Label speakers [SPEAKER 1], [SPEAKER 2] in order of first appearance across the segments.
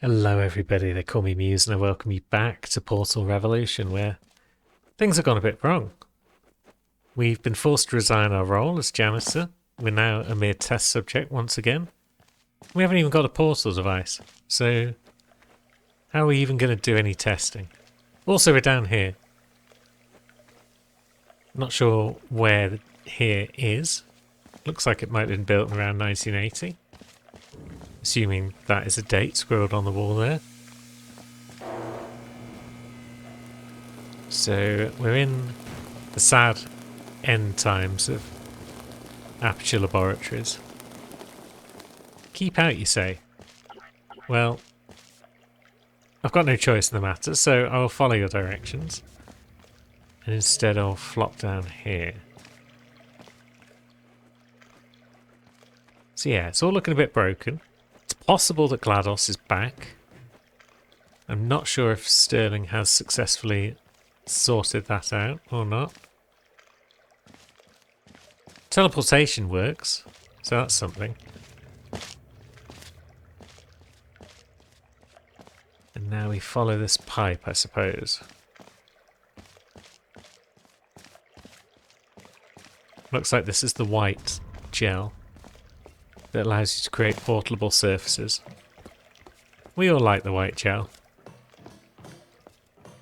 [SPEAKER 1] Hello everybody, they call me Muse and I welcome you back to Portal Revolution where things have gone a bit wrong. We've been forced to resign our role as janitor. We're now a mere test subject once again. We haven't even got a portal device, so how are we even going to do any testing? Also, we're down here. Not sure where here is. Looks like it might have been built around 1980. Assuming that is a date scrolled on the wall there. So we're in the sad end times of Aperture Laboratories. Keep out, you say? Well, I've got no choice in the matter, so I will follow your directions. And instead I'll flop down here. So yeah, it's all looking a bit broken. It's possible that GLaDOS is back. I'm not sure if Sterling has successfully sorted that out or not. Teleportation works, so that's something. And now we follow this pipe, I suppose. Looks like this is the white gel that allows you to create portable surfaces. We all like the white gel.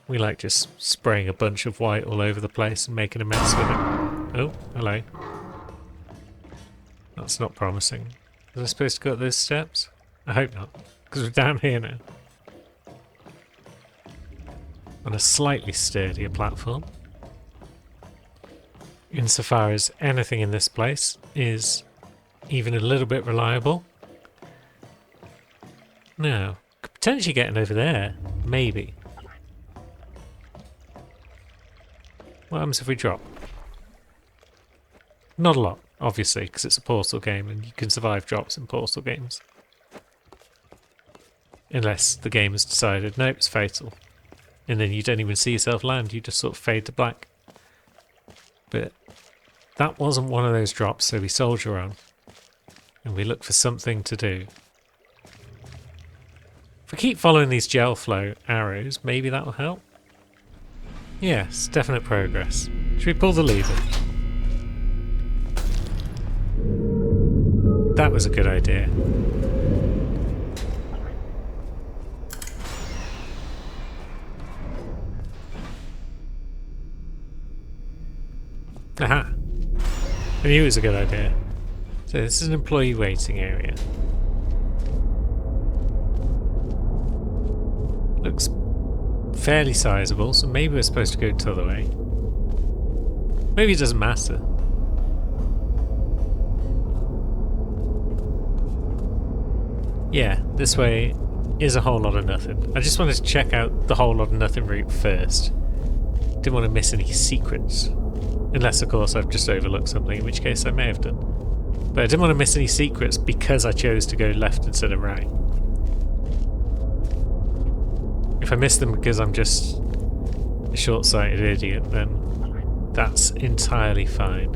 [SPEAKER 1] We like just spraying a bunch of white all over the place and making a mess with it. Oh, hello. That's not promising. Was I supposed to go up those steps? I hope not, because we're down here now. On a slightly sturdier platform. Insofar as anything in this place is even a little bit reliable. Now, could potentially getting over there, maybe. What happens if we drop? Not a lot, obviously, because it's a Portal game and you can survive drops in Portal games. Unless the game has decided, nope, it's fatal. And then you don't even see yourself land, you just sort of fade to black. But that wasn't one of those drops, so we soldier on. And we look for something to do. If we keep following these gel flow arrows, maybe that will help. Yes, definite progress. Should we pull the lever? That was a good idea. Aha! I knew it was a good idea. So this is an employee waiting area. Looks fairly sizable, so maybe we're supposed to go the other way. Maybe it doesn't matter. Yeah, this way is a whole lot of nothing. I just wanted to check out the whole lot of nothing route first. Didn't want to miss any secrets. Unless, of course, I've just overlooked something, in which case I may have done. But I didn't want to miss any secrets because I chose to go left instead of right. If I miss them because I'm just a short-sighted idiot, then that's entirely fine.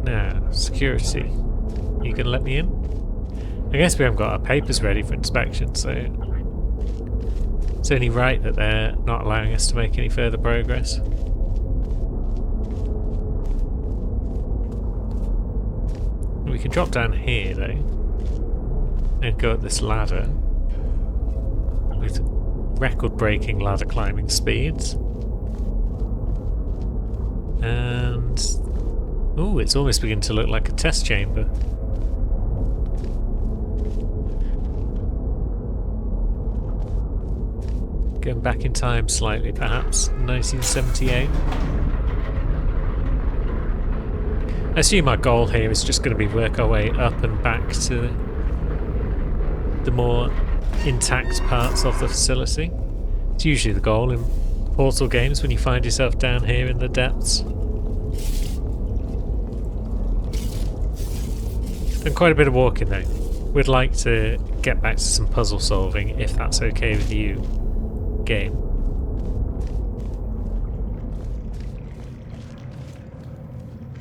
[SPEAKER 1] Now, security. You can let me in? I guess we haven't got our papers ready for inspection, so it's only right that they're not allowing us to make any further progress. We can drop down here though and go up this ladder with record-breaking ladder climbing speeds. And ooh, it's almost beginning to look like a test chamber. Going back in time slightly, perhaps 1978. I assume our goal here is just going to be work our way up and back to the more intact parts of the facility. It's usually the goal in Portal games when you find yourself down here in the depths. Done quite a bit of walking though. We'd like to get back to some puzzle solving if that's okay with you, game.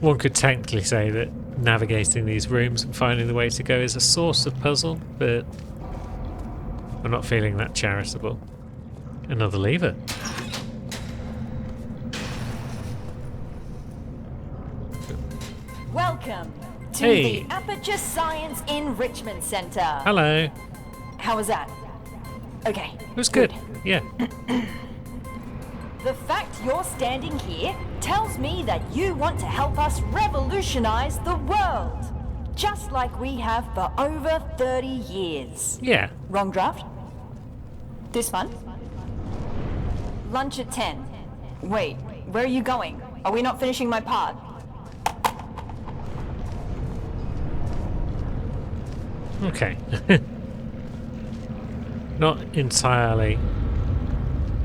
[SPEAKER 1] One could technically say that navigating these rooms and finding the way to go is a source of puzzle, but I'm not feeling that charitable. Another lever.
[SPEAKER 2] Welcome to
[SPEAKER 1] Hey.
[SPEAKER 2] the Aperture Science Enrichment Center.
[SPEAKER 1] Hello.
[SPEAKER 2] How was that? Okay.
[SPEAKER 1] It was good. Yeah.
[SPEAKER 2] The fact you're standing here tells me that you want to help us revolutionize the world. Just like we have for over 30 years.
[SPEAKER 1] Yeah.
[SPEAKER 2] Wrong draft? This one? Lunch at 10. Wait, where are you going? Are we not finishing my part?
[SPEAKER 1] Okay. Not entirely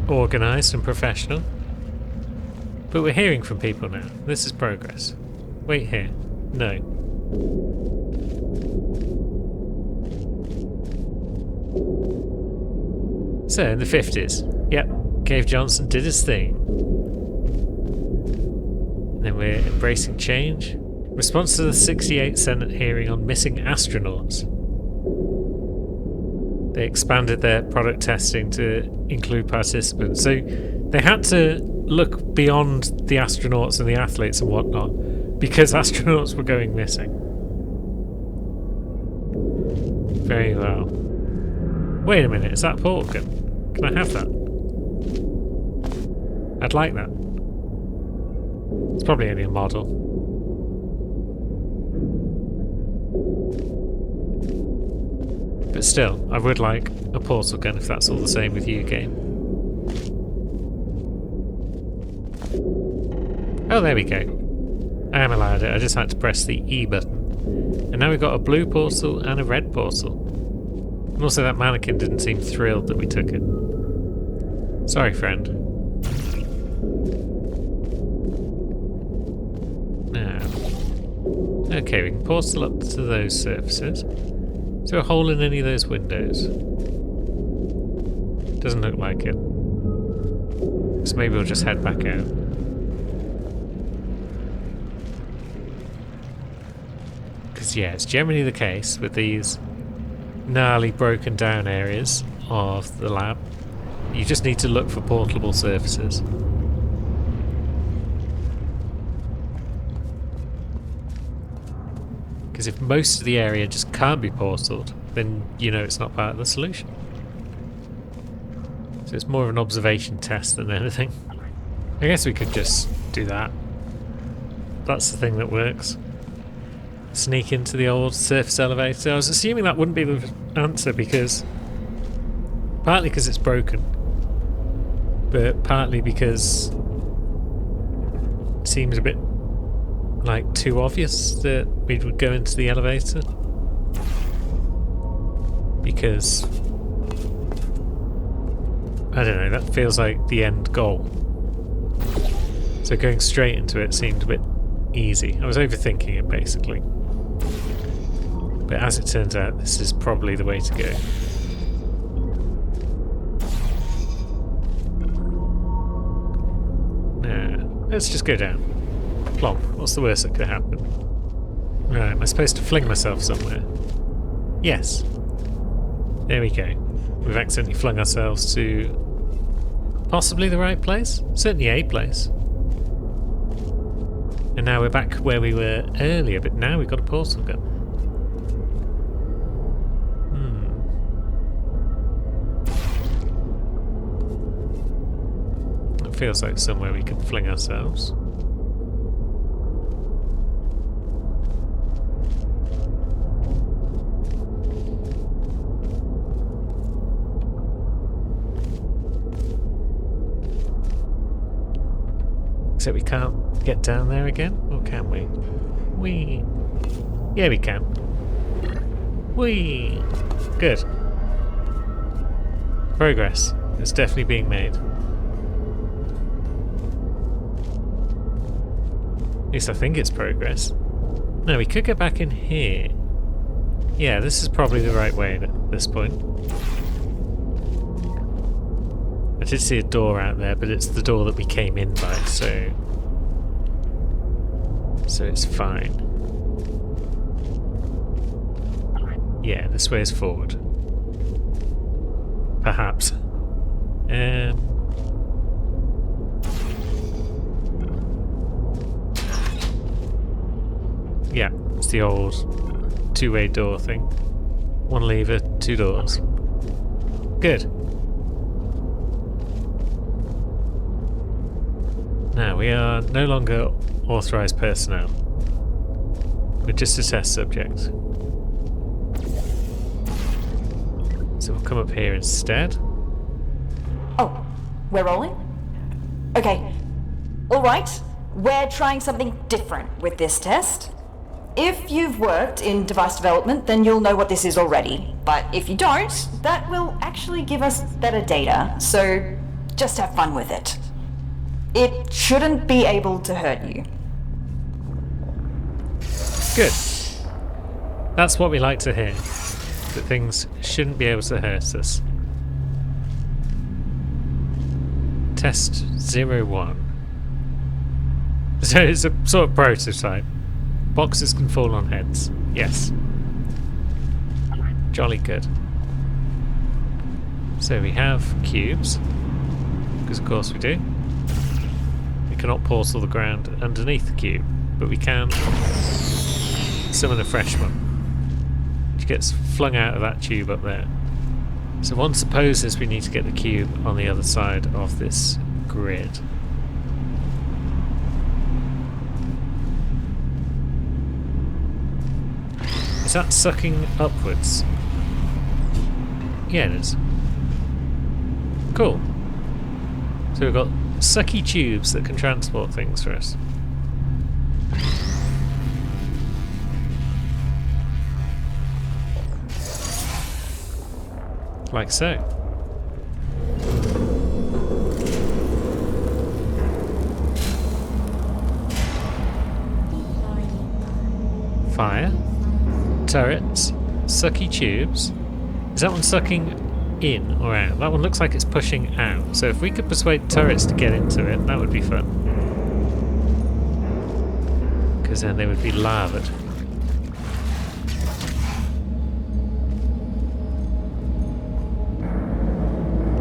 [SPEAKER 1] organised and professional. But we're hearing from people now. This is progress. Wait here. No. So, in the 50s. Yep. Cave Johnson did his thing. And then we're embracing change. Response to the 68th Senate hearing on missing astronauts. They expanded their product testing to include participants. So they had to look beyond the astronauts and the athletes and whatnot because astronauts were going missing. Very well. Wait a minute, is that a portal gun? Can I have that? I'd like that. It's probably only a model. But still, I would like a portal gun if that's all the same with you, game. Oh, there we go. I am allowed it, I just had to press the E button. And now we've got a blue portal and a red portal. And also that mannequin didn't seem thrilled that we took it. Sorry, friend. Now. Okay, we can portal up to those surfaces. Is there a hole in any of those windows? Doesn't look like it. So maybe we'll just head back out. Because yeah, it's generally the case with these gnarly broken down areas of the lab. You just need to look for portable surfaces. Because if most of the area just can't be portaled, then you know it's not part of the solution. So it's more of an observation test than anything. I guess we could just do that. That's the thing that works. Sneak into the old surface elevator. I was assuming that wouldn't be the answer because... partly because it's broken. But partly because... it seems a bit... like too obvious that we would go into the elevator because I don't know, that feels like the end goal, so going straight into it seemed a bit easy. I was overthinking it basically, but as it turns out this is probably the way to go. Now let's just go down. Plomp. What's the worst that could happen? Right, am I supposed to fling myself somewhere? Yes. There we go. We've accidentally flung ourselves to possibly the right place? Certainly a place. And now we're back where we were earlier, but now we've got a portal gun. It feels like somewhere we could fling ourselves. Except we can't get down there again, or can we? Whee! Yeah, we can. Whee! Good. Progress. It's definitely being made. At least I think it's progress. No, we could get back in here. Yeah, this is probably the right way at this point. I did see a door out there, but it's the door that we came in by, so it's fine. Yeah, this way is forward. Perhaps. Yeah, it's the old two-way door thing. One lever, two doors. Good. Now, we are no longer authorized personnel. We're just a test subject. So we'll come up here instead.
[SPEAKER 2] Oh, we're rolling? Okay. Alright, we're trying something different with this test. If you've worked in device development, then you'll know what this is already. But if you don't, that will actually give us better data, so just have fun with it. It shouldn't be able to hurt you.
[SPEAKER 1] Good. That's what we like to hear. That things shouldn't be able to hurt us. Test 01. So it's a sort of prototype. Boxes can fall on heads. Yes. Jolly good. So we have cubes. Because of course we do. We cannot portal the ground underneath the cube. But we can summon a fresh one. Which gets flung out of that tube up there. So one supposes we need to get the cube on the other side of this grid. Is that sucking upwards? Yeah, it is. Cool. So we've got sucky tubes that can transport things for us. Like so. Fire. Turrets. Sucky tubes. Is that one sucking in or out? That one looks like it's pushing out. So if we could persuade turrets to get into it, that would be fun. Because then they would be lavaed.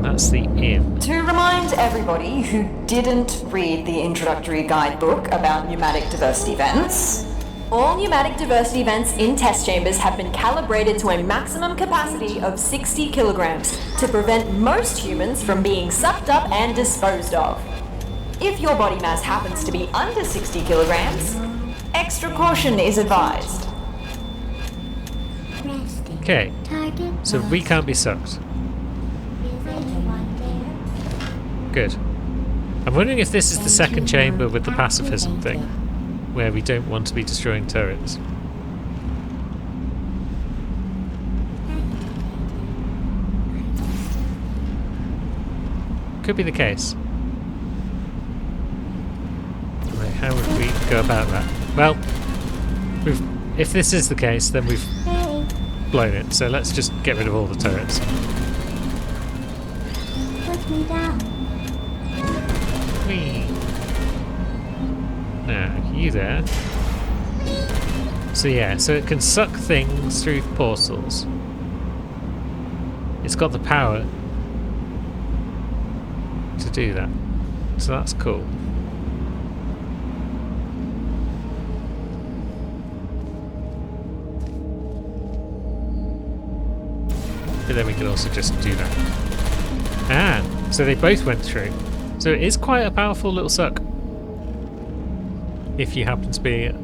[SPEAKER 1] That's the in.
[SPEAKER 2] To remind everybody who didn't read the introductory guidebook about pneumatic diversity vents, all pneumatic diversity vents in test chambers have been calibrated to a maximum capacity of 60 kilograms to prevent most humans from being sucked up and disposed of. If your body mass happens to be under 60 kilograms, extra caution is advised.
[SPEAKER 1] Okay, so we can't be sucked. Good. I'm wondering if this is the second chamber with the pacifism thing, where we don't want to be destroying turrets. Could be the case. Right, how would we go about that? Well, if this is the case, then we've blown it, so let's just get rid of all the turrets.
[SPEAKER 3] Put me down.
[SPEAKER 1] Whee. Now, you there. So yeah, so it can suck things through portals. It's got the power to do that. So that's cool. But then we could also just do that. Ah, so they both went through. So it is quite a powerful little suck. If you happen to be a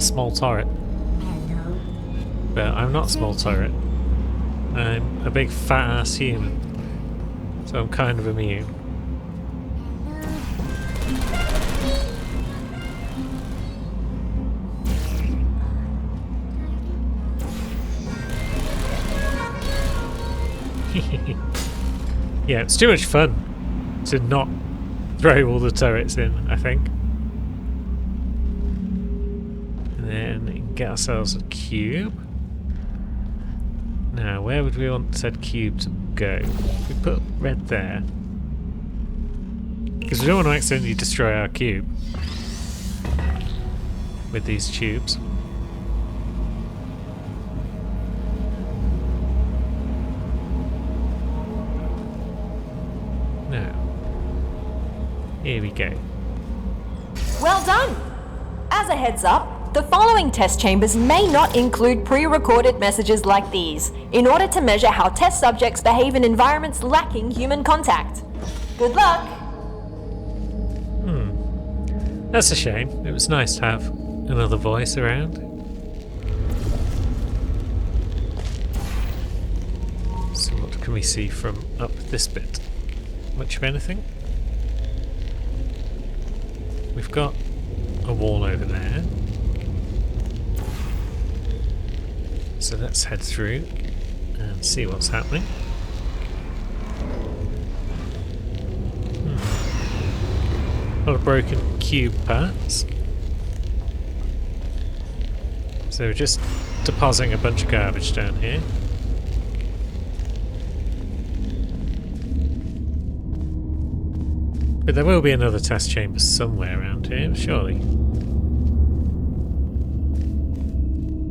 [SPEAKER 1] small turret. But I'm not a small turret. I'm a big fat ass human. So I'm kind of immune. Yeah, it's too much fun to not throw all the turrets in, I think. And then get ourselves a cube. Now, where would we want said cube to go? We put red there. Because we don't want to accidentally destroy our cube with these tubes. Here we go.
[SPEAKER 2] Well done! As a heads up, the following test chambers may not include pre-recorded messages like these, in order to measure how test subjects behave in environments lacking human contact. Good luck!
[SPEAKER 1] That's a shame. It was nice to have another voice around. So what can we see from up this bit? Much of anything? We've got a wall over there. So let's head through and see what's happening. A lot of broken cube parts. So we're just depositing a bunch of garbage down here. But there will be another test chamber somewhere around here, surely.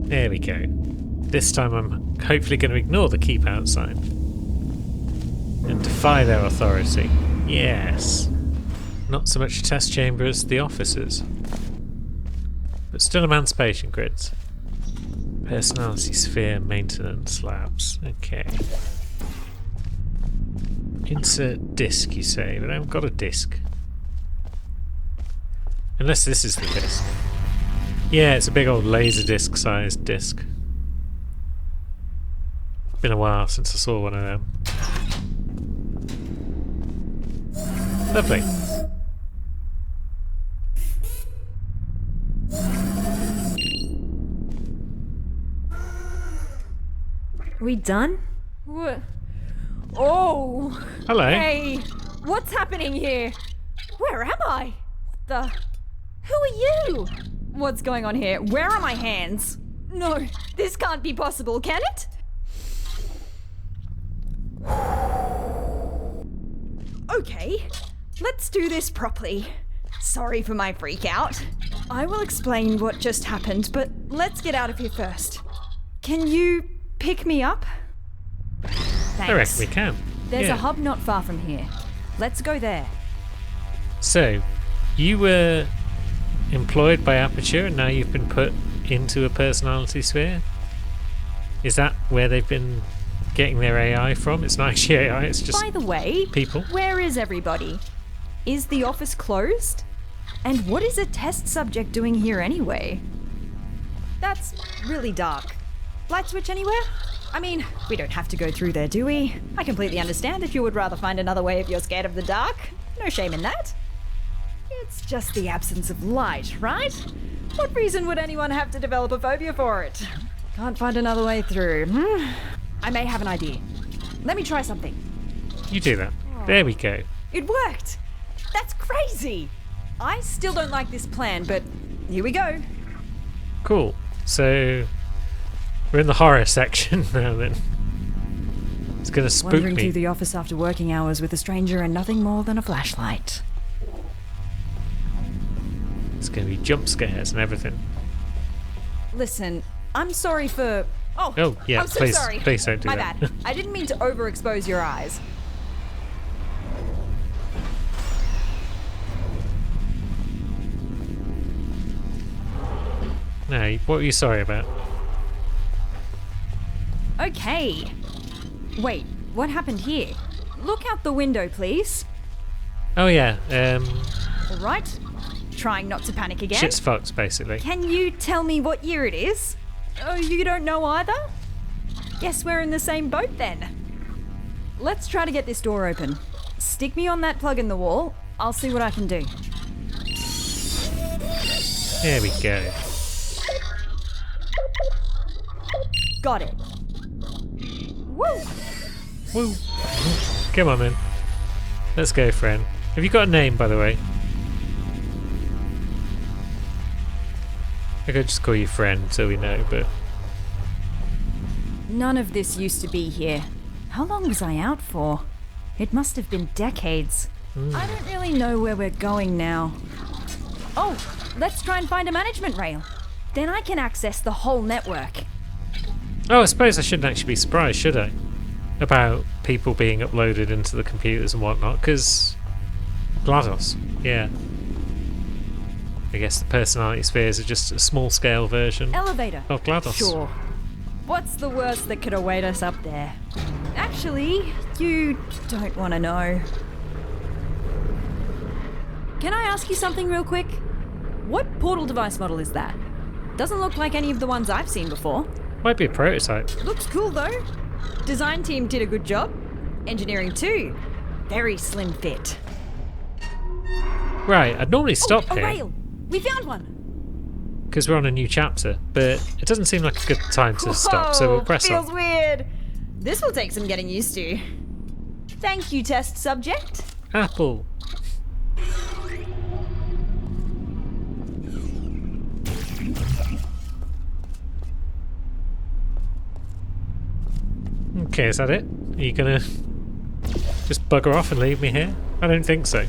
[SPEAKER 1] There we go. This time I'm hopefully going to ignore the keep outside and defy their authority. Yes. Not so much a test chamber as the officers. But still emancipation grids. Personality sphere maintenance labs. Okay. Insert disc, you say, but I haven't got a disc. Unless this is the disc. Yeah, it's a big old laser disc sized disc. Been a while since I saw one of them. Lovely.
[SPEAKER 3] We done? Oh!
[SPEAKER 1] Hello.
[SPEAKER 3] Hey! What's happening here? Where am I? What the? Who are you? What's going on here? Where are my hands? No, this can't be possible, can it? Okay, let's do this properly. Sorry for my freak out. I will explain what just happened, but let's get out of here first. Can you pick me up? Thanks.
[SPEAKER 1] I reckon we can.
[SPEAKER 3] There's
[SPEAKER 1] Yeah.
[SPEAKER 3] a hub not far from here. Let's go there.
[SPEAKER 1] So, you were employed by Aperture and now you've been put into a personality sphere? Is that where they've been getting their AI from? It's not actually AI, it's just
[SPEAKER 3] By the way,
[SPEAKER 1] people.
[SPEAKER 3] where is everybody? Is the office closed? And what is a test subject doing here anyway? That's really dark. Light switch anywhere? I mean, we don't have to go through there, do we? I completely understand if you would rather find another way if you're scared of the dark. No shame in that. It's just the absence of light, right? What reason would anyone have to develop a phobia for it? Can't find another way through. I may have an idea. Let me try something.
[SPEAKER 1] You do that. There we go.
[SPEAKER 3] It worked! That's crazy! I still don't like this plan, but here we go.
[SPEAKER 1] Cool. So, we're in the horror section now then. It's gonna spook
[SPEAKER 3] Wandering
[SPEAKER 1] me.
[SPEAKER 3] through the office after working hours with a stranger and nothing more than a flashlight.
[SPEAKER 1] It's gonna be jump scares and everything.
[SPEAKER 3] Listen, I'm sorry for...
[SPEAKER 1] Oh, yeah,
[SPEAKER 3] I'm so
[SPEAKER 1] please-
[SPEAKER 3] sorry.
[SPEAKER 1] please don't do
[SPEAKER 3] My
[SPEAKER 1] that.
[SPEAKER 3] bad. I didn't mean to overexpose your eyes.
[SPEAKER 1] No, what were you sorry about?
[SPEAKER 3] Okay. Wait, what happened here? Look out the window, please.
[SPEAKER 1] Oh yeah,
[SPEAKER 3] All right. Trying not to panic again.
[SPEAKER 1] shit's fucked basically.
[SPEAKER 3] Can you tell me what year it is? Oh, you don't know either? Guess we're in the same boat then. Let's try to get this door open. Stick me on that plug in the wall. I'll see what I can do.
[SPEAKER 1] There we go.
[SPEAKER 3] Got it. Woo!
[SPEAKER 1] Woo. Come on then. Let's go, friend. Have you got a name, by the way? I could just call you friend so we know, but
[SPEAKER 3] None of this used to be here. How long was I out for? It must have been decades. I don't really know where we're going now. Oh, let's try and find a management rail. Then I can access the whole network.
[SPEAKER 1] oh, I suppose I shouldn't actually be surprised, should I? About people being uploaded into the computers and whatnot, because GLaDOS, yeah. I guess the personality spheres are just a small-scale version
[SPEAKER 3] Elevator.
[SPEAKER 1] of GLaDOS.
[SPEAKER 3] Sure. What's the worst that could await us up there? Actually, you don't want to know. Can I ask you something real quick? What portal device model is that? Doesn't look like any of the ones I've seen before.
[SPEAKER 1] Might be a prototype.
[SPEAKER 3] Looks cool though. Design team did a good job. Engineering too. Very slim fit.
[SPEAKER 1] Right, I'd normally stop
[SPEAKER 3] a
[SPEAKER 1] here
[SPEAKER 3] rail! We found one!
[SPEAKER 1] because we're on a new chapter, but it doesn't seem like a good time to stop, so we'll press
[SPEAKER 3] feels
[SPEAKER 1] on.
[SPEAKER 3] weird. This will take some getting used to. Thank you, test subject.
[SPEAKER 1] Apple. Okay, is that it? Are you gonna just bugger off and leave me here? I don't think so.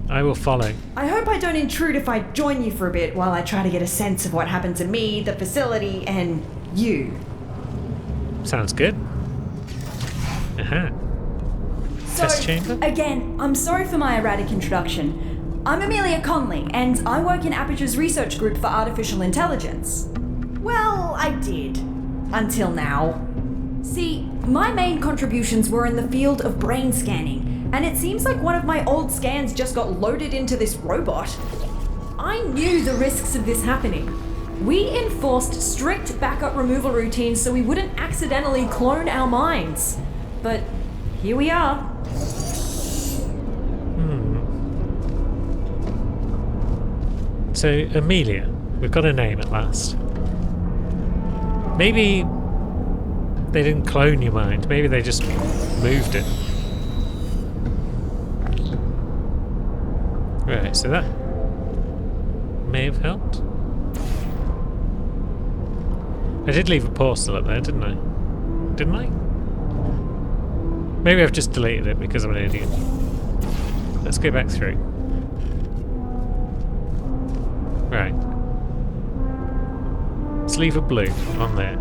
[SPEAKER 1] I will follow.
[SPEAKER 3] I hope I don't intrude if I join you for a bit while I try to get a sense of what happened to me, the facility, and you.
[SPEAKER 1] Sounds good. Aha. Test chamber?
[SPEAKER 3] Again, I'm sorry for my erratic introduction. I'm Amelia Conley, and I work in Aperture's research group for artificial intelligence. Well, I did. Until now. See, my main contributions were in the field of brain scanning, and it seems like one of my old scans just got loaded into this robot. I knew the risks of this happening. We enforced strict backup removal routines so we wouldn't accidentally clone our minds. But here we are.
[SPEAKER 1] So, Amelia, we've got a name at last. Maybe they didn't clone your mind. Maybe they just moved it. Right, so that may have helped. I did leave a portal up there, didn't I? Didn't I? Maybe I've just deleted it because I'm an idiot. Let's go back through. Right. Let's leave a blue on there.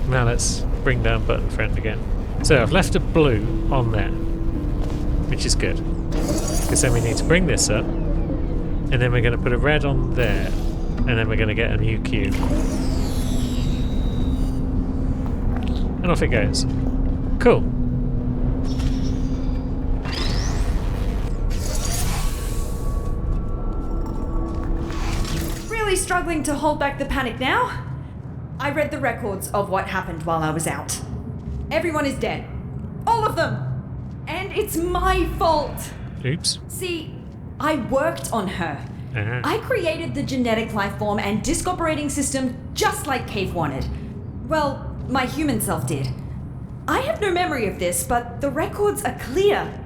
[SPEAKER 1] Now let's bring down button friend again. So I've left a blue on there, which is good. Because then we need to bring this up, and then we're going to put a red on there, and then we're going to get a new cube. And off it goes. Cool.
[SPEAKER 3] Really struggling to hold back the panic now? I read the records of what happened while I was out. Everyone is dead. All of them! And it's my fault!
[SPEAKER 1] Oops.
[SPEAKER 3] See, I worked on her. I created the genetic life form and disk operating system just like Cave wanted. Well, my human self did. I have no memory of this, but the records are clear.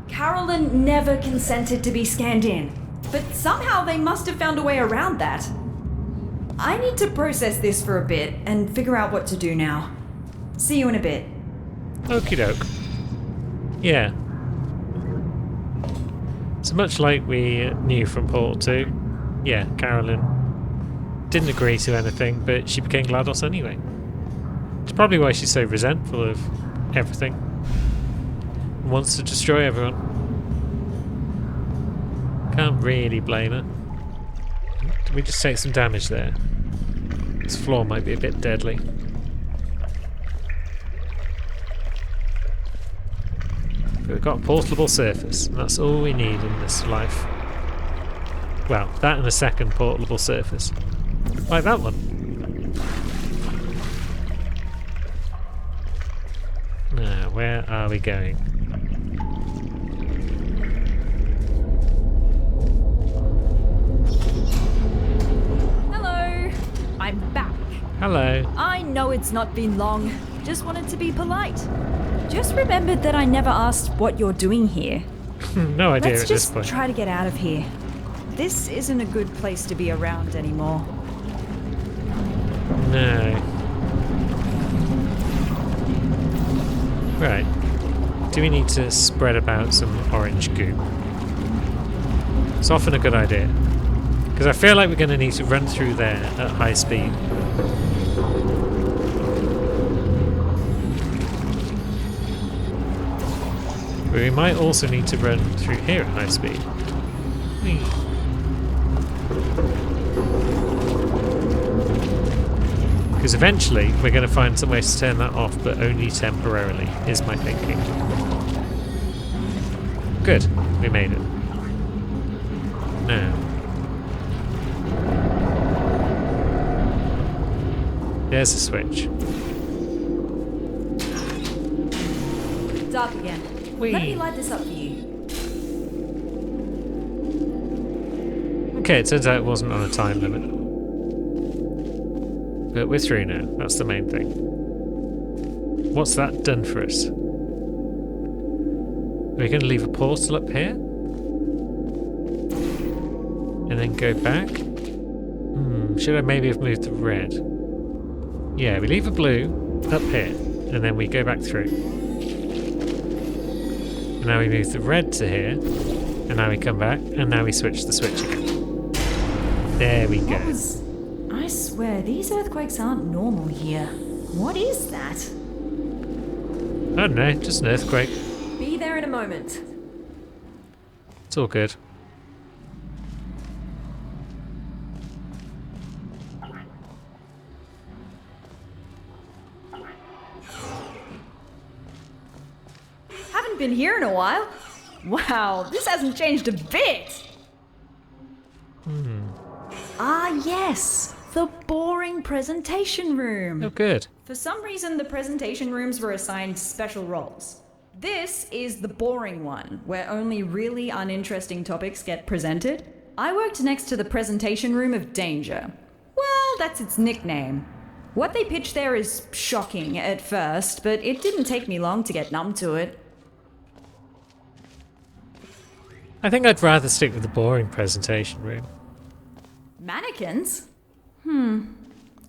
[SPEAKER 3] Carolyn never consented to be scanned in, but somehow they must have found a way around that. I need to process this for a bit and figure out what to do now. See you in a bit.
[SPEAKER 1] Okie doke. Yeah. So much like we knew from Portal 2, yeah, Carolyn didn't agree to anything, but she became GLaDOS anyway. It's probably why she's so resentful of everything and wants to destroy everyone. Can't really blame her. Did we just take some damage there? This floor might be a bit deadly. But we've got a portable surface, and that's all we need in this life. Well, that and a second portable surface. Like that one. Now, where are we going?
[SPEAKER 3] Hello! I'm back.
[SPEAKER 1] Hello.
[SPEAKER 3] I know it's not been long. Just wanted to be polite. Just remembered that I never asked what you're doing here.
[SPEAKER 1] No idea
[SPEAKER 3] Let's
[SPEAKER 1] at this
[SPEAKER 3] just
[SPEAKER 1] point.
[SPEAKER 3] try to get out of here. This isn't a good place to be around anymore.
[SPEAKER 1] No. Right. Do we need to spread about some orange goop? It's often a good idea. Because I feel like we're going to need to run through there at high speed. But we might also need to run through here at high speed. Whee. Because eventually we're going to find some ways to turn that off, but only temporarily, is my thinking. Good, we made it. Now. There's a switch.
[SPEAKER 3] Dark again.
[SPEAKER 1] Whee.
[SPEAKER 3] Let me light this up for you.
[SPEAKER 1] Okay, it turns out it wasn't on a time limit. But we're through now, that's the main thing. What's that done for us? Are we going to leave a portal up here? And then go back? Should I maybe have moved the red? Yeah, we leave a blue up here, and then we go back through. And now we move the red to here, and now we come back, and now we switch the switch again. There we go.
[SPEAKER 3] I swear, these earthquakes aren't normal here. What is that?
[SPEAKER 1] I don't know, just an earthquake.
[SPEAKER 3] Be there in a moment.
[SPEAKER 1] It's all good.
[SPEAKER 3] Haven't been here in a while. Wow, this hasn't changed a bit. Ah, yes. The boring presentation room.
[SPEAKER 1] Oh, good.
[SPEAKER 3] For some reason, the presentation rooms were assigned special roles. This is the boring one, where only really uninteresting topics get presented. I worked next to the presentation room of danger. Well, that's its nickname. What they pitch there is shocking at first, but it didn't take me long to get numb to it.
[SPEAKER 1] I think I'd rather stick with the boring presentation room.
[SPEAKER 3] Mannequins?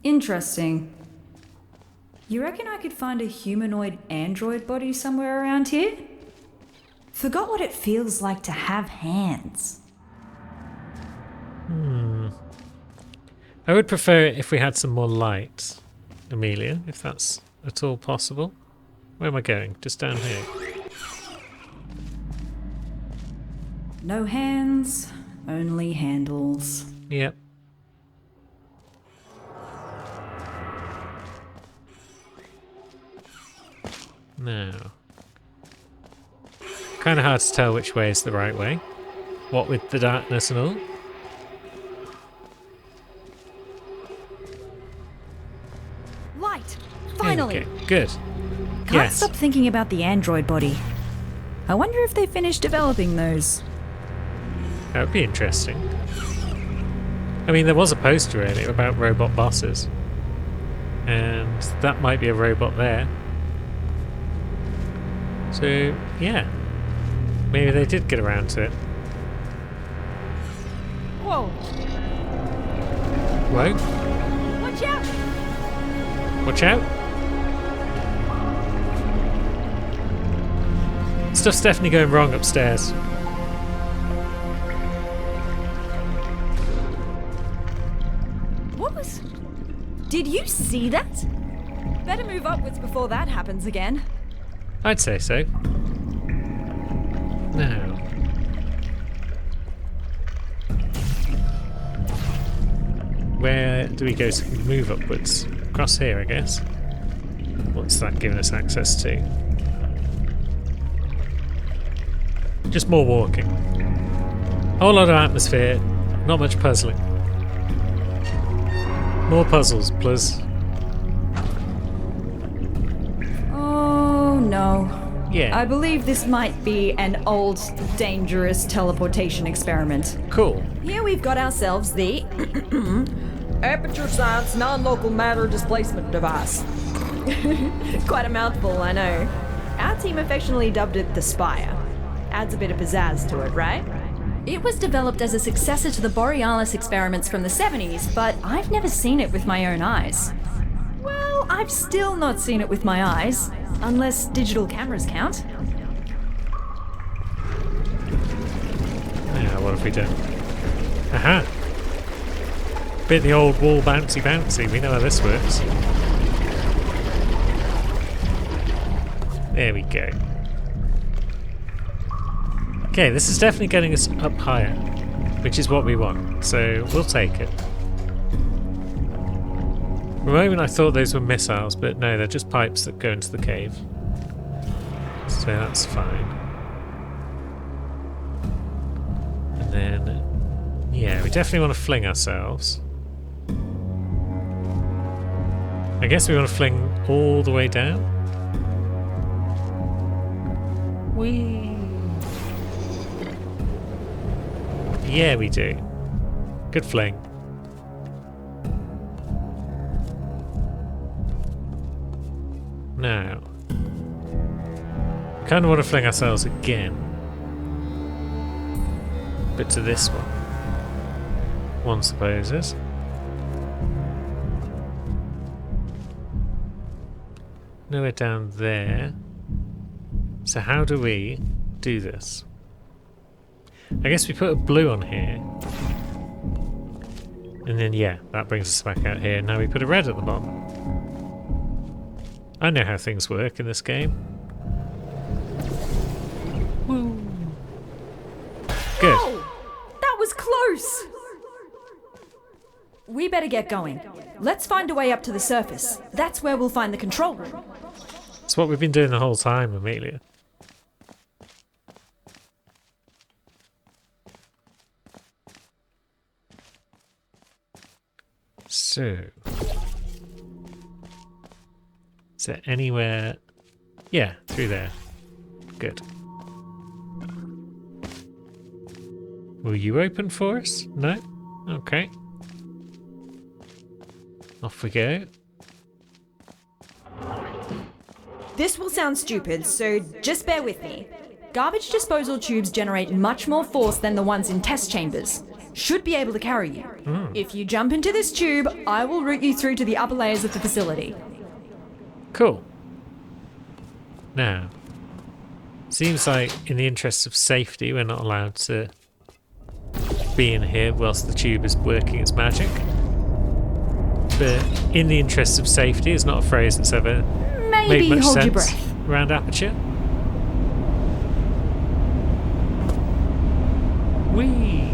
[SPEAKER 3] Interesting. You reckon I could find a humanoid android body somewhere around here? Forgot what it feels like to have hands.
[SPEAKER 1] I would prefer it if we had some more light, Amelia, if that's at all possible. Where am I going? Just down here.
[SPEAKER 3] No hands, only handles.
[SPEAKER 1] Yep. Now. Kind of hard to tell which way is the right way. What with the darkness and all.
[SPEAKER 3] Light! Finally!
[SPEAKER 1] Okay, good.
[SPEAKER 3] Can't
[SPEAKER 1] Yes.
[SPEAKER 3] stop thinking about the android body. I wonder if they finished developing those.
[SPEAKER 1] That would be interesting. I mean, there was a poster earlier about robot bosses. And that might be a robot there. So, yeah. Maybe they did get around to it.
[SPEAKER 3] Whoa!
[SPEAKER 1] Whoa.
[SPEAKER 3] Watch out!
[SPEAKER 1] Watch out. Stuff's definitely going wrong upstairs.
[SPEAKER 3] What was... Did you see that? Better move upwards before that happens again.
[SPEAKER 1] I'd say so. Now. Where do we go to move upwards? Across here, I guess. What's that giving us access to? Just more walking. Whole lot of atmosphere, not much puzzling. More puzzles, please.
[SPEAKER 3] Oh no.
[SPEAKER 1] Yeah.
[SPEAKER 3] I believe this might be an old, dangerous teleportation experiment.
[SPEAKER 1] Cool.
[SPEAKER 3] Here we've got ourselves the Aperture Science Non-Local Matter Displacement Device. Quite a mouthful, I know. Our team affectionately dubbed it the Spire. Adds a bit of pizzazz to it, right? It was developed as a successor to the Borealis experiments from the 70s, but I've never seen it with my own eyes. Well, I've still not seen it with my eyes, unless digital cameras count.
[SPEAKER 1] Now, what have we done? Aha! Bit the old wall bouncy bouncy, we know how this works. There we go. Okay, this is definitely getting us up higher, which is what we want, so we'll take it. For a moment I thought those were missiles, but no, they're just pipes that go into the cave. So that's fine. And then, yeah, we definitely want to fling ourselves. I guess we want to fling all the way down. Whee! Yeah, we do. Good fling. Now, kind of want to fling ourselves again, but to this one supposes. Nowhere down there. So how do we do this? I guess we put a blue on here. And then, yeah, that brings us back out here. Now we put a red at the bottom. I know how things work in this game. Woo! Good.
[SPEAKER 3] Oh, that was close! We better get going. Let's find a way up to the surface. That's where we'll find the control room.
[SPEAKER 1] It's what we've been doing the whole time, Amelia. So, is there anywhere? Yeah, through there. Good. Will you open for us? No? Okay. Off we go.
[SPEAKER 3] This will sound stupid, so just bear with me. Garbage disposal tubes generate much more force than the ones in test chambers. Should be able to carry you. If you jump into this tube, I will route you through to the upper layers of the facility.
[SPEAKER 1] Cool. Now, seems like in the interests of safety, we're not allowed to be in here whilst the tube is working its magic. But in the interests of safety is not a phrase that's ever made much
[SPEAKER 3] hold
[SPEAKER 1] sense
[SPEAKER 3] your breath.
[SPEAKER 1] around Aperture. Whee!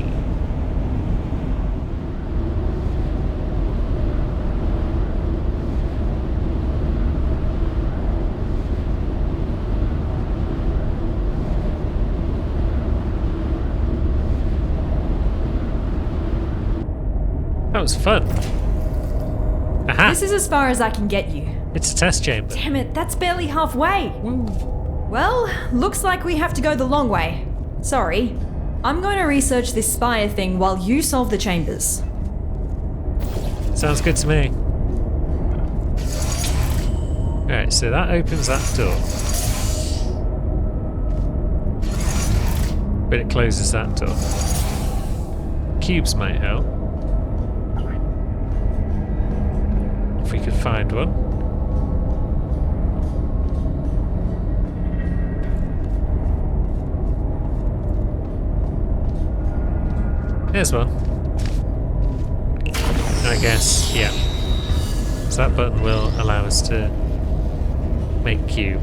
[SPEAKER 1] That was fun. Aha!
[SPEAKER 3] This is as far as I can get you.
[SPEAKER 1] It's a test chamber.
[SPEAKER 3] Damn it, that's barely halfway. Well, looks like we have to go the long way. Sorry. I'm going to research this spire thing while you solve the chambers.
[SPEAKER 1] Sounds good to me. Alright, so that opens that door. But it closes that door. Cubes might help. If we could find one. There's one. I guess, yeah. So that button will allow us to make a cube.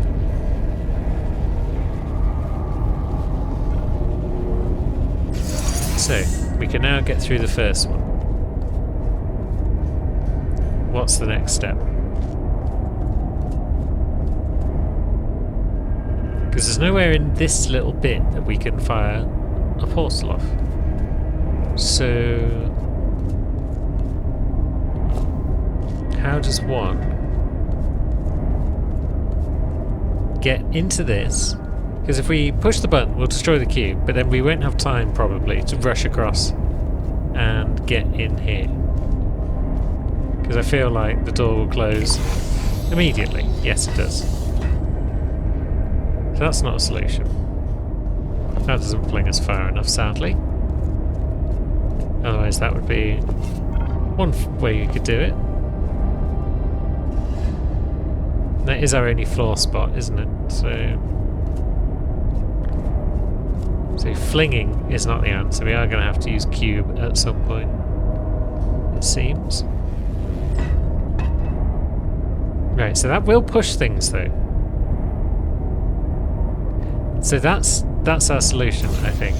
[SPEAKER 1] So, we can now get through the first one. What's the next step? Because there's nowhere in this little bit that we can fire a portal off. So, how does one get into this? Because if we push the button, we'll destroy the cube, but then we won't have time probably to rush across and get in here. Because I feel like the door will close immediately. Yes, it does. So that's not a solution. That doesn't fling us far enough, sadly. Otherwise, that would be one way you could do it. That is our only floor spot, isn't it? So flinging is not the answer. We are going to have to use cube at some point, it seems. Right, so that will push things though. So that's That's our solution, I think.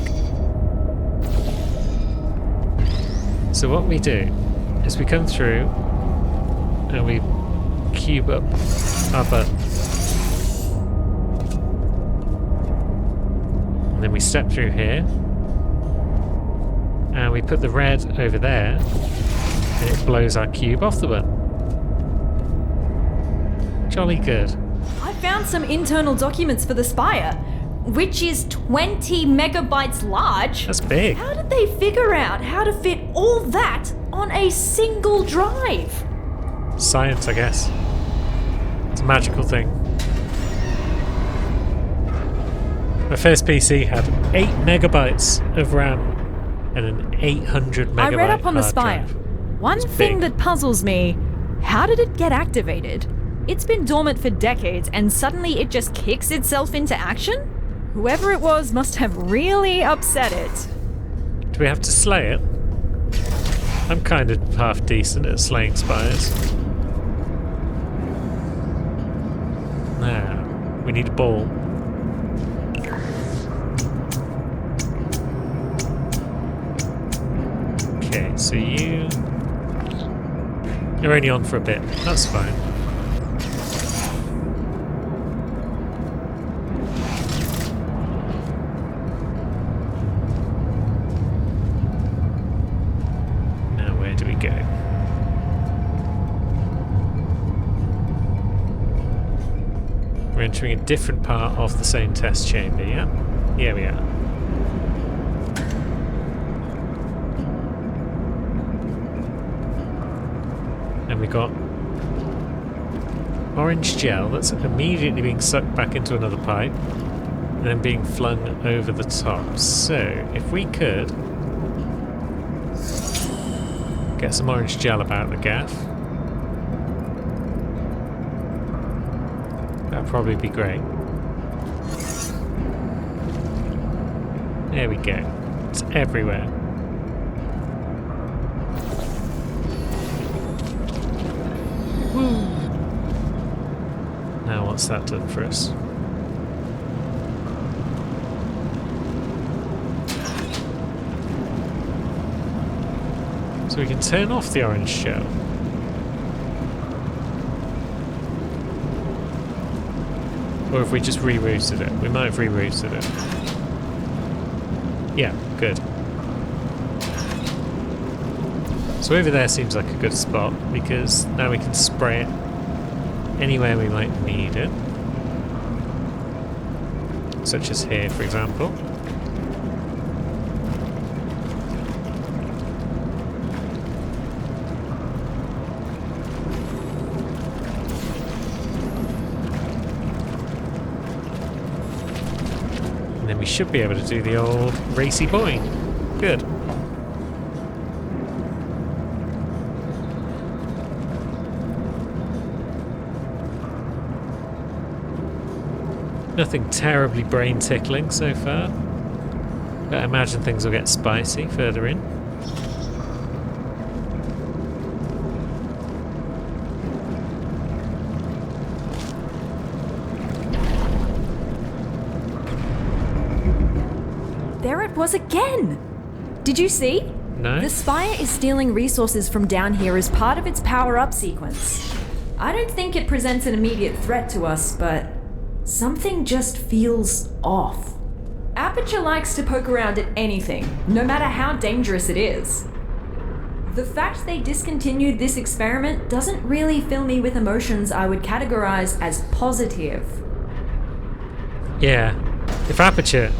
[SPEAKER 1] So what we do is we come through and we cube up our button. And then we step through here. And we put the red over there. And it blows our cube off the button. Jolly good.
[SPEAKER 3] I found some internal documents for the Spire, which is 20 megabytes large.
[SPEAKER 1] That's big.
[SPEAKER 3] How did they figure out how to fit all that on a single drive?
[SPEAKER 1] Science, I guess. It's a magical thing. My first PC had 8 megabytes of RAM and an 800 megabyte
[SPEAKER 3] I read up on the
[SPEAKER 1] hard
[SPEAKER 3] Spire.
[SPEAKER 1] drive.
[SPEAKER 3] One
[SPEAKER 1] It's
[SPEAKER 3] thing
[SPEAKER 1] big.
[SPEAKER 3] that puzzles me, how did it get activated? It's been dormant for decades and suddenly it just kicks itself into action? Whoever it was must have really upset it.
[SPEAKER 1] Do we have to slay it? I'm kind of half decent at slaying spires. Now, we need a ball. Okay, so you're only on for a bit. That's fine. Now, where do we go? We're entering a different part of the same test chamber, yeah? Here we are. And we got orange gel that's immediately being sucked back into another pipe and then being flung over the top. So, if we could get some orange gel about the gaff, that'd probably be great. There we go. It's everywhere. Now what's that done for us? So we can turn off the orange gel. Or if we just rerouted it. We might have rerouted it. Yeah, good. So over there seems like a good spot because now we can spray it anywhere we might need it. Such as here, for example. And then we should be able to do the old racy boing. Good. Nothing terribly brain tickling so far, but I imagine things will get spicy further in.
[SPEAKER 3] There it was again! Did you see?
[SPEAKER 1] No?
[SPEAKER 3] The Spire is stealing resources from down here as part of its power-up sequence. I don't think it presents an immediate threat to us, but something just feels off. Aperture likes to poke around at anything, no matter how dangerous it is. The fact they discontinued this experiment doesn't really fill me with emotions I would categorize as positive.
[SPEAKER 1] Yeah. If Aperture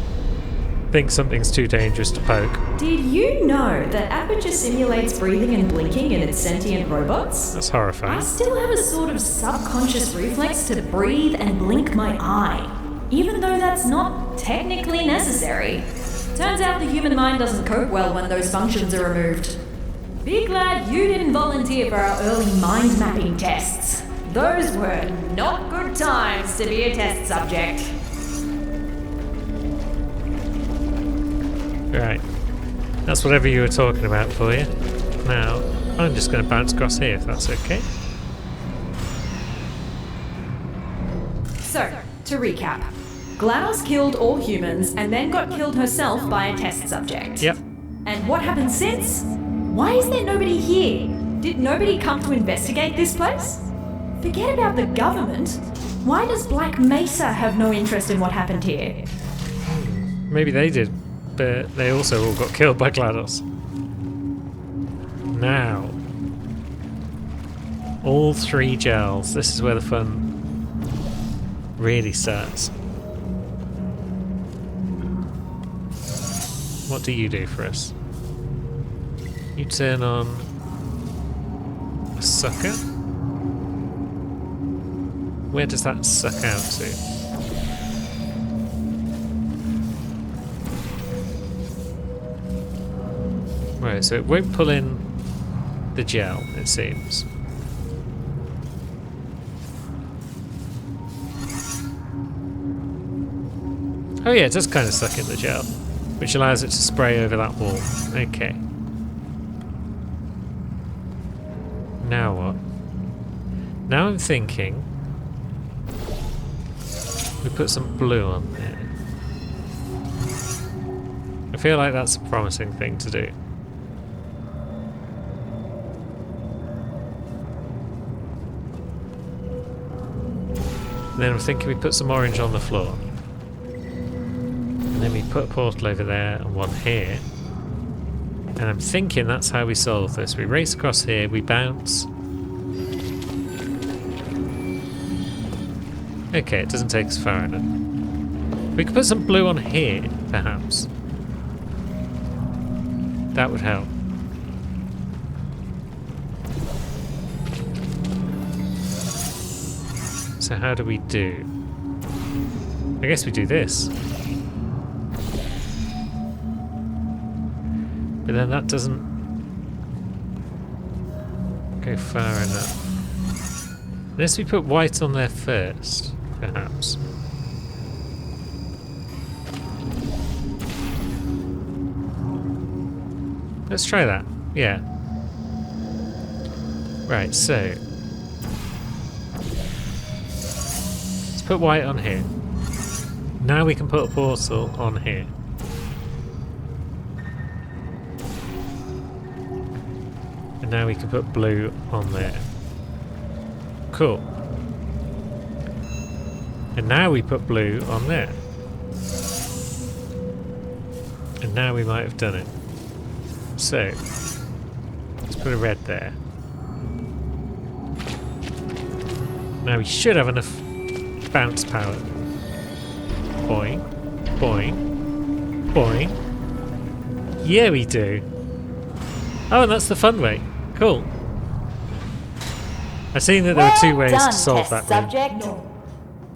[SPEAKER 1] thinks something's too dangerous to poke,
[SPEAKER 3] Did you know that Aperture simulates breathing and blinking in its sentient robots?
[SPEAKER 1] that's
[SPEAKER 3] I
[SPEAKER 1] horrifying.
[SPEAKER 3] still have a sort of subconscious reflex to breathe and blink my eye, even though that's not technically necessary. Turns out the human mind doesn't cope well when those functions are removed. Be glad you didn't volunteer for our early mind mapping tests. Those were not good times to be a test subject.
[SPEAKER 1] Right. That's whatever you were talking about for you. Now, I'm just going to bounce across here if that's okay.
[SPEAKER 3] So, to recap.
[SPEAKER 4] GLaDOS killed all humans and then got killed herself by a test subject.
[SPEAKER 1] Yep.
[SPEAKER 4] And what happened since? Why is there nobody here? Did nobody come to investigate this place? Forget about the government. Why does Black Mesa have no interest in what happened here?
[SPEAKER 1] Maybe they did, but they also all got killed by GLaDOS. Now, all 3 gels. This is where the fun really starts. What do you do for us? You turn on a sucker? Where does that suck out to? Right, so it won't pull in the gel, it seems. Oh yeah, it does kind of suck in the gel, which allows it to spray over that wall. Okay. Now what? Now I'm thinking we put some blue on there. I feel like that's a promising thing to do. And then I'm thinking we put some orange on the floor. And then we put a portal over there and one here. And I'm thinking that's how we solve this. We race across here, we bounce. Okay, it doesn't take us far enough. We could put some blue on here, perhaps. That would help. So how do we do? I guess we do this. But then that doesn't go far enough. Unless we put white on there first, perhaps. Let's try that. Yeah. Right, so let's put white on here. Now we can put a portal on here. And now we can put blue on there. Cool. And now we put blue on there. And now we might have done it. So, let's put a red there. Now we should have enough bounce power. Boing, boing, boing. Yeah, we do. Oh, and that's the fun way. Cool. I've seen that there are 2 ways
[SPEAKER 2] Well
[SPEAKER 1] to
[SPEAKER 2] done,
[SPEAKER 1] solve
[SPEAKER 2] test
[SPEAKER 1] that room.
[SPEAKER 2] subject.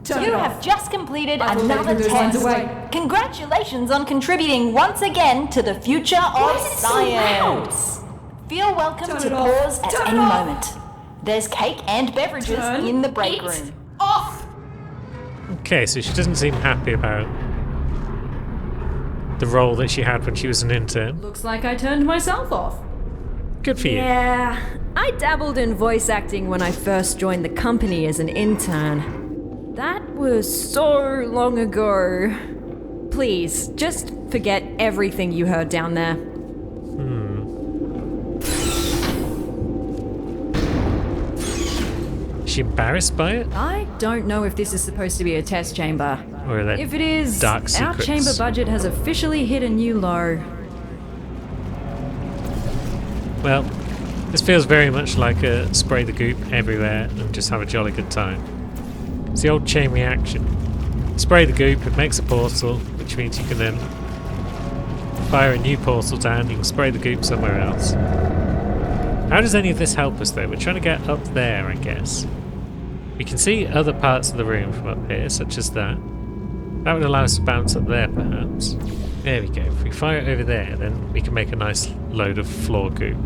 [SPEAKER 4] Turn
[SPEAKER 2] You
[SPEAKER 4] it
[SPEAKER 2] have
[SPEAKER 4] off.
[SPEAKER 2] just completed
[SPEAKER 4] I will
[SPEAKER 2] another
[SPEAKER 4] leave those lines
[SPEAKER 2] test.
[SPEAKER 4] away.
[SPEAKER 2] Congratulations on contributing once again to the future of
[SPEAKER 4] is it so loud?
[SPEAKER 2] science. Feel welcome
[SPEAKER 4] Turn
[SPEAKER 2] to
[SPEAKER 4] it off.
[SPEAKER 2] pause at
[SPEAKER 4] Turn
[SPEAKER 2] any
[SPEAKER 4] it off.
[SPEAKER 2] moment. There's cake and beverages
[SPEAKER 4] Turn
[SPEAKER 2] in the break
[SPEAKER 4] it
[SPEAKER 2] room.
[SPEAKER 4] off.
[SPEAKER 1] Okay, so she doesn't seem happy about the role that she had when she was an intern.
[SPEAKER 4] Looks like I turned myself off.
[SPEAKER 1] Good for you.
[SPEAKER 3] Yeah, I dabbled in voice acting when I first joined the company as an intern. That was so long ago. Please, just forget everything you heard down there.
[SPEAKER 1] Is she embarrassed by it?
[SPEAKER 3] I don't know if this is supposed to be a test chamber.
[SPEAKER 1] Or are there
[SPEAKER 3] If it is,
[SPEAKER 1] dark
[SPEAKER 3] our
[SPEAKER 1] secrets?
[SPEAKER 3] chamber budget has officially hit a new low.
[SPEAKER 1] Well, this feels very much like a spray the goop everywhere and just have a jolly good time. It's the old chain reaction. Spray the goop, it makes a portal, which means you can then fire a new portal down, you can spray the goop somewhere else. How does any of this help us though? We're trying to get up there, I guess. We can see other parts of the room from up here, such as that. That would allow us to bounce up there, perhaps. There we go. If we fire it over there, then we can make a nice load of floor goop.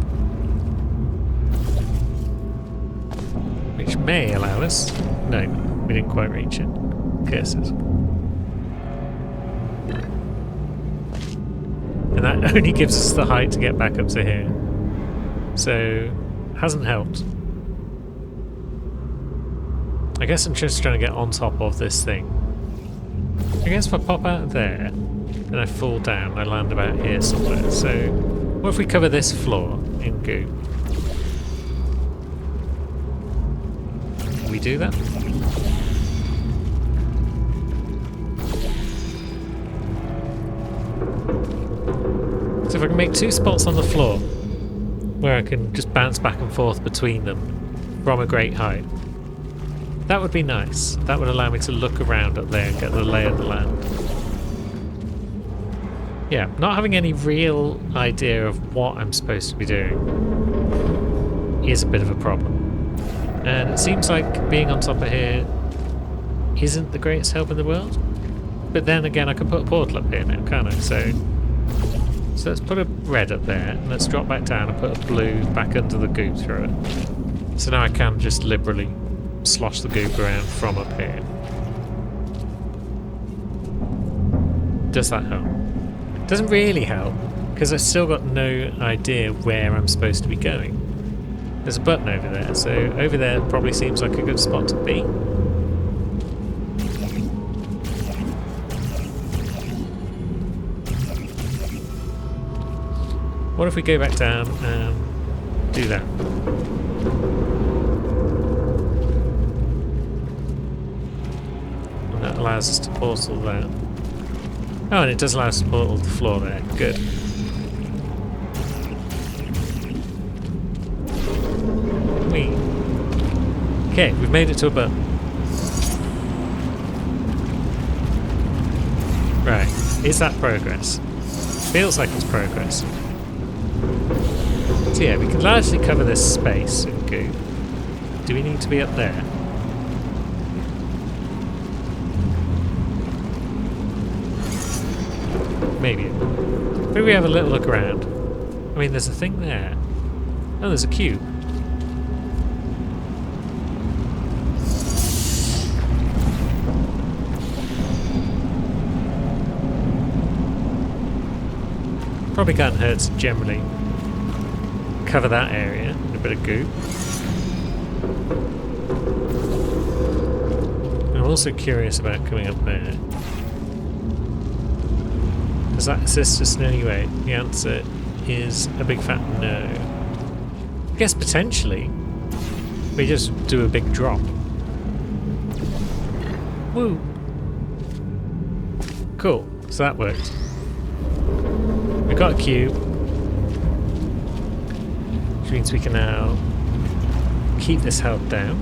[SPEAKER 1] Which may allow us... No, we didn't quite reach it. Curses. And that only gives us the height to get back up to here. So, hasn't helped. I guess I'm just trying to get on top of this thing. I guess if I pop out of there, then I fall down, I land about here somewhere. So, what if we cover this floor in goo? Can we do that? So if I can make 2 spots on the floor, where I can just bounce back and forth between them from a great height, that would be nice. That would allow me to look around up there and get the lay of the land. Yeah, not having any real idea of what I'm supposed to be doing is a bit of a problem. And it seems like being on top of here isn't the greatest help in the world. But then again, I can put a portal up here now, can't I? So let's put a red up there, and let's drop back down and put a blue back under the goop through it. So now I can just liberally slosh the goop around from up here. Does that help? Doesn't really help, because I've still got no idea where I'm supposed to be going. There's a button over there, so over there probably seems like a good spot to be. What if we go back down and do that? And that allows us to portal that. Oh, and it does allow us to portal the floor there. Good. Okay, we've made it to a button. Right. Is that progress? Feels like it's progress. So yeah, we can largely cover this space in goo. Do we need to be up there? Maybe. Maybe we have a little look around. I mean, there's a thing there. Oh, there's a cube. Probably can't hurt to generally cover that area in a bit of goop. I'm also curious about coming up there. Does that assist us in any way? The answer is a big fat no. I guess potentially we just do a big drop. Woo! Cool, so that worked. We've got a cube, which means we can now keep this held down.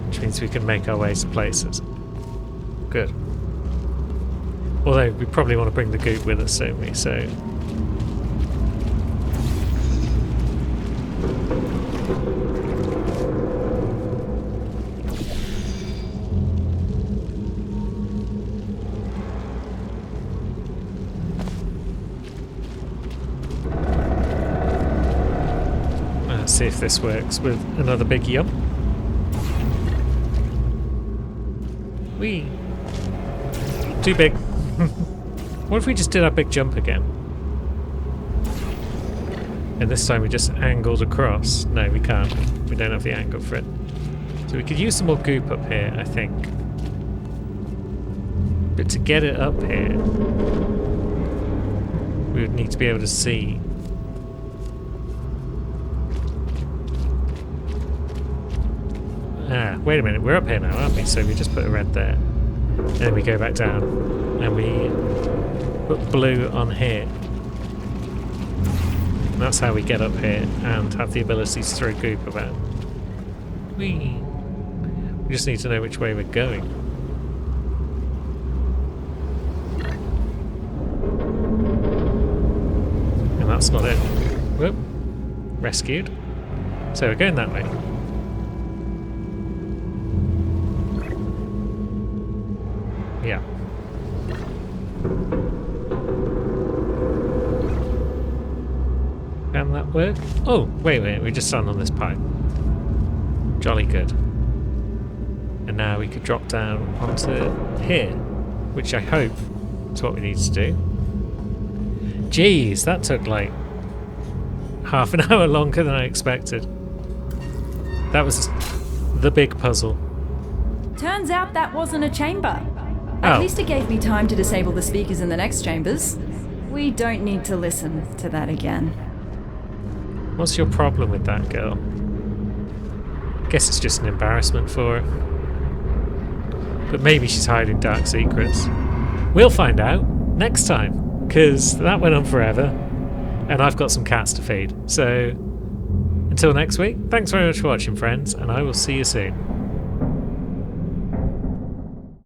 [SPEAKER 1] Which means we can make our way to places. Good. Although we probably want to bring the goop with us, don't we? So let's see if this works with another big yum. Whee! Too big. What if we just did our big jump again? And this time we just angled across. No, we can't. We don't have the angle for it. So we could use some more goop up here, I think. But to get it up here, we would need to be able to see. Ah, wait a minute, we're up here now, aren't we? So we just put a red there. And then we go back down and we put blue on here. And that's how we get up here and have the ability to throw goop about. Whee! We just need to know which way we're going. And that's not it. Whoop. Rescued. So we're going that way. Yeah. Can that work? Oh, wait, we just stand on this pipe. Jolly good. And now we could drop down onto here, which I hope is what we need to do. Jeez, that took like half an hour longer than I expected. That was the big puzzle.
[SPEAKER 3] Turns out that wasn't a chamber.
[SPEAKER 1] Oh.
[SPEAKER 3] At least it gave me time to disable the speakers in the next chambers. We don't need to listen to that again.
[SPEAKER 1] What's your problem with that girl? Guess it's just an embarrassment for her. But maybe she's hiding dark secrets. We'll find out next time, because that went on forever, and I've got some cats to feed. So, until next week, thanks very much for watching, friends, and I will see you soon.